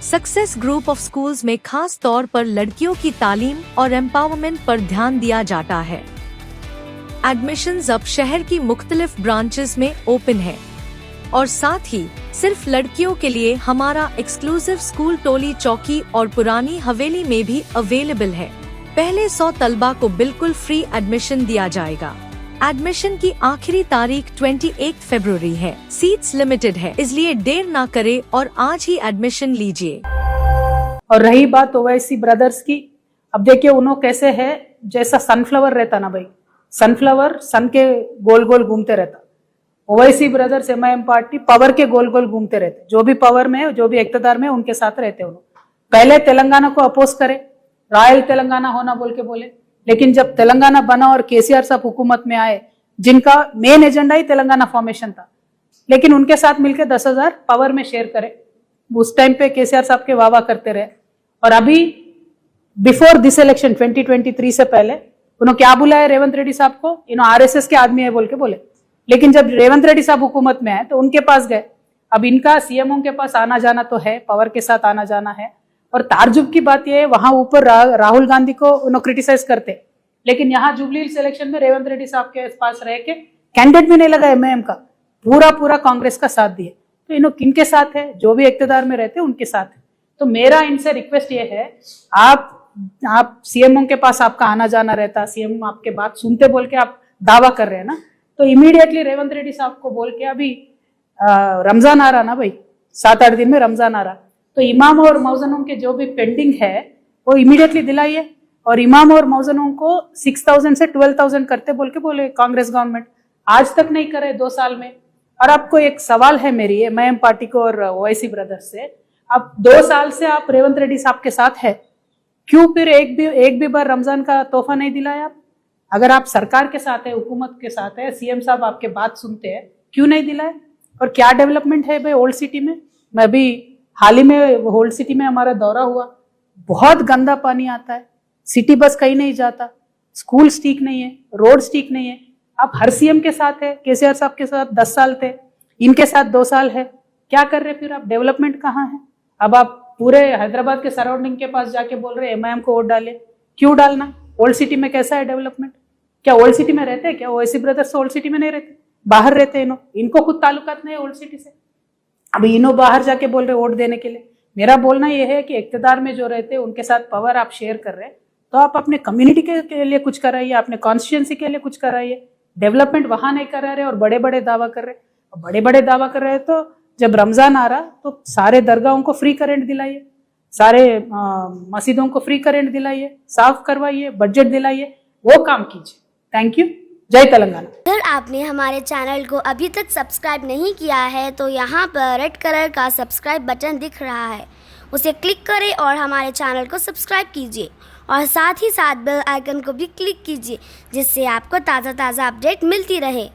Success group of schools में खास तौर पर लड़कियों की तालीम और एम्पावरमेंट पर ध्यान दिया जाता है। एडमिशंस अब शहर की मुख्तलिफ ब्रांचेस में ओपन है और साथ ही सिर्फ लड़कियों के लिए हमारा एक्सक्लूसिव स्कूल टोली चौकी और पुरानी हवेली में भी अवेलेबल है। पहले 100 तलबा को बिल्कुल फ्री एडमिशन दिया जाएगा। एडमिशन की आखिरी तारीख 28 फरवरी है। सीट्स लिमिटेड है, इसलिए देर ना करे और आज ही एडमिशन लीजिए। और रही बात ओवैसी ब्रदर्स की, अब देखिए उन्होंने कैसे है, जैसा सनफ्लावर रहता ना भाई, सनफ्लावर सन के गोल गोल घूमते रहता। Owaisi brothers MIM party power के गोल गोल घूमते रहते। जो भी पावर में है, जो भी इख्तियार में है, उनके साथ रहते उन्होंने। पहले तेलंगाना को अपोज करे, रॉयल तेलंगाना होना बोल के बोले, लेकिन जब तेलंगाना बना और केसीआर साहब हुकूमत में आए, जिनका मेन एजेंडा ही तेलंगाना फॉर्मेशन था, लेकिन उनके साथ मिलकर 10,000 पावर में शेयर करे। उस टाइम पे केसीआर साहब के वाह करते रहे। और अभी बिफोर दिस इलेक्शन 2023 से पहले उन्होंने क्या बुलाया रेवंत रेड्डी साहब को, इन्होंने आरएसएस के आदमी है बोल के बोले। लेकिन जब रेवंत रेड्डी साहब हुकूमत में आए तो उनके पास गए। अब इनका सीएमओ के पास आना जाना तो है, पावर के साथ आना जाना है। और तारजुब की बात यह है, वहां ऊपर राहुल गांधी को उन्होंने क्रिटिसाइज करते, लेकिन यहाँ जुबली हिल्स इलेक्शन में रेवंत रेड्डी साहब के पास रह के कैंडिडेट भी नहीं लगा एमआईएम का, पूरा कांग्रेस का साथ दिए। तो इन्हों किनके साथ है, जो भी इख्तियार में रहते हैं उनके साथ है। तो मेरा इनसे रिक्वेस्ट ये है, आप सीएमओ के पास आपका आना जाना रहता, सीएम आपके बात सुनते बोल के आप दावा कर रहे हैं ना, तो इमीडिएटली रेवंत रेड्डी साहब को बोल के, अभी रमजान आ रहा ना भाई, 7-8 दिन में रमजान आ रहा, तो इमाम और मौजनों के जो भी पेंडिंग है वो इमीडिएटली दिलाइए। और इमाम और मौजनों को 6,000 से 12,000 करते बोल के बोले कांग्रेस गवर्नमेंट, आज तक नहीं करे 2 साल में। और आपको एक सवाल है मेरी एमआईएम पार्टी को और ओवैसी ब्रदर्स से, अब 2 साल से आप रेवंत रेड्डी साहब के साथ है, क्यों फिर एक भी बार रमजान का तोहफा नहीं दिलाया आप? अगर आप सरकार के साथ है, हुकूमत के साथ है, सीएम साहब आपके बात सुनते हैं, क्यों नहीं दिलाए? और क्या डेवलपमेंट है भाई ओल्ड सिटी में? मैं भी हाल ही में ओल्ड सिटी में हमारा दौरा हुआ, बहुत गंदा पानी आता है, सिटी बस कहीं नहीं जाता, स्कूल ठीक नहीं है, रोड ठीक नहीं है। आप हर सीएम के साथ है, केसीआर साहब के साथ 10 साल थे, इनके साथ 2 साल है, क्या कर रहे फिर आप? डेवलपमेंट कहाँ है? अब आप पूरे हैदराबाद के सराउंडिंग के पास जाके बोल रहे एमआईएम को वोट डाले, क्यों डालना? ओल्ड सिटी में कैसा है डेवलपमेंट? क्या ओल्ड सिटी में रहते हैं क्या? ओवैसी ब्रदर्स ओल्ड सिटी में नहीं रहते, बाहर रहते हैं। इनको खुद ताल्लुकात नहीं है ओल्ड सिटी से, अब इन्हों बाहर जाके बोल रहे वोट देने के लिए। मेरा बोलना यह है कि इख्तियार में जो रहते हैं उनके साथ पावर आप शेयर कर रहे हैं, तो आप अपने कम्युनिटी के लिए कुछ कराइए, अपने कॉन्स्टिट्यूंसी के लिए कुछ कराइए। डेवलपमेंट वहां नहीं करा रहे और बड़े बड़े दावा कर रहे, बड़े दावा कर रहे। तो जब रमजान आ रहा तो सारे दरगाहों को फ्री करंट दिलाइए, सारे मस्जिदों को फ्री करंट दिलाइए, साफ करवाइए, बजट दिलाइए, वो काम कीजिए। Thank you. जय तेलंगाना। अगर आपने हमारे चैनल को अभी तक सब्सक्राइब नहीं किया है तो यहाँ पर रेड कलर का सब्सक्राइब बटन दिख रहा है, उसे क्लिक करें और हमारे चैनल को सब्सक्राइब कीजिए और साथ ही साथ बेल आइकन को भी क्लिक कीजिए, जिससे आपको ताज़ा अपडेट मिलती रहे।